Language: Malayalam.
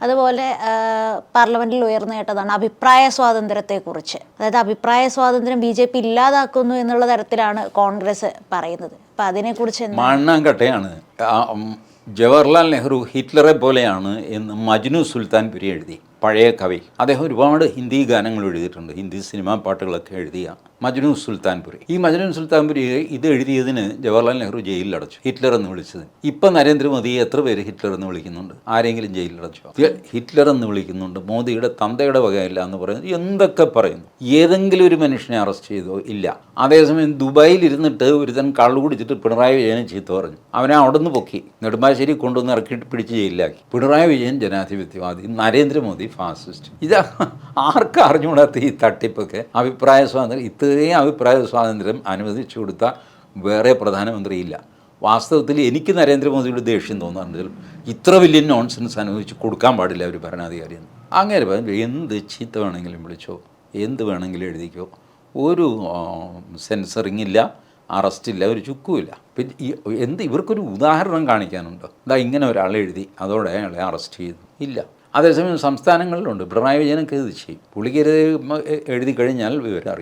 അതുപോലെ പാർലമെന്റിൽ ഉയർന്നു കേട്ടതാണ് അഭിപ്രായ സ്വാതന്ത്ര്യത്തെക്കുറിച്ച്. അതായത് അഭിപ്രായ സ്വാതന്ത്ര്യം BJP ഇല്ലാതാക്കുന്നു എന്നുള്ള തരത്തിലാണ് കോൺഗ്രസ് പറയുന്നത്. അപ്പം അതിനെക്കുറിച്ച് മണ്ണാങ്കട്ടയാണ്. ജവഹർലാൽ നെഹ്റു ഹിറ്റ്ലറെ പോലെയാണ് എന്ന് മജ്നു സുൽത്താൻപുരി എഴുതി. പഴയ കവി. അദ്ദേഹം ഒരുപാട് ഹിന്ദി ഗാനങ്ങൾ എഴുതിയിട്ടുണ്ട്. ഹിന്ദി സിനിമാ പാട്ടുകളൊക്കെ എഴുതിയ മജ്നു സുൽത്താൻപുരി. ഈ മജ്നു സുൽത്താൻപുരി ഇത് എഴുതിയതിന് ജവഹർലാൽ നെഹ്റു ജയിലിലടച്ചു, ഹിറ്റ്ലർ എന്ന് വിളിച്ചത്. ഇപ്പം നരേന്ദ്രമോദി എത്ര പേര് ഹിറ്റ്ലർ എന്ന് വിളിക്കുന്നുണ്ട്? ആരെങ്കിലും ജയിലിലടച്ചോ? ഹിറ്റ്ലർ എന്ന് വിളിക്കുന്നുണ്ട്. മോദിയുടെ തന്തയുടെ വകയില്ല എന്ന് പറയുന്നത് എന്തൊക്കെ പറയുന്നു. ഏതെങ്കിലും ഒരു മനുഷ്യനെ അറസ്റ്റ് ചെയ്തോ? ഇല്ല. അതേസമയം ദുബായിൽ ഇരുന്നിട്ട് ഒരുതൻ കള്ളു കുടിച്ചിട്ട് പിണറായി വിജയനെ ചീത്ത പറഞ്ഞു. അവനെ അവിടെ നിന്ന് പൊക്കി നെടുമ്പാശ്ശേരി കൊണ്ടുവന്ന് ഇറക്കിയിട്ട് പിടിച്ച് ജയിലിലാക്കി. പിണറായി വിജയൻ ജനാധിപത്യവാദി, നരേന്ദ്രമോദി ഫാസിസ്റ്റ്. ഇത് ആർക്കും അറിഞ്ഞുകൂടാത്ത ഈ തട്ടിപ്പൊക്കെ. അഭിപ്രായ സ്വാതന്ത്ര്യം, ഇത്രയും അഭിപ്രായ സ്വാതന്ത്ര്യം അനുവദിച്ചു കൊടുത്ത വേറെ പ്രധാനമന്ത്രിയില്ല. വാസ്തവത്തിൽ എനിക്ക് നരേന്ദ്രമോദിയുടെ ദേഷ്യം തോന്നാറുണ്ട്. ഇത്ര വലിയ നോൺസെൻസ് അനുവദിച്ച് കൊടുക്കാൻ പാടില്ല ഒരു ഭരണാധികാരി എന്ന്. അങ്ങനെ പറഞ്ഞു, എന്ത് ചീത്ത വേണമെങ്കിലും വിളിച്ചോ, എന്ത് വേണമെങ്കിലും എഴുതിക്കോ, ഒരു സെൻസറിങ് ഇല്ല, അറസ്റ്റില്ല, ഒരു ചുക്കുമില്ല. പിന്നെ ഇവർക്കൊരു ഉദാഹരണം കാണിക്കാനുണ്ടോ? ഇങ്ങനെ ഒരാളെ എഴുതി അതോടെ അയാളെ അറസ്റ്റ് ചെയ്തു, ഇല്ല. അതേസമയം സംസ്ഥാനങ്ങളിലുണ്ട്. പിണറായി വിജയനൊക്കെ ഇത് ചെയ്യും. പുള്ളിക്ക് എഴുതി കഴിഞ്ഞാൽ വിവരം അറിയും.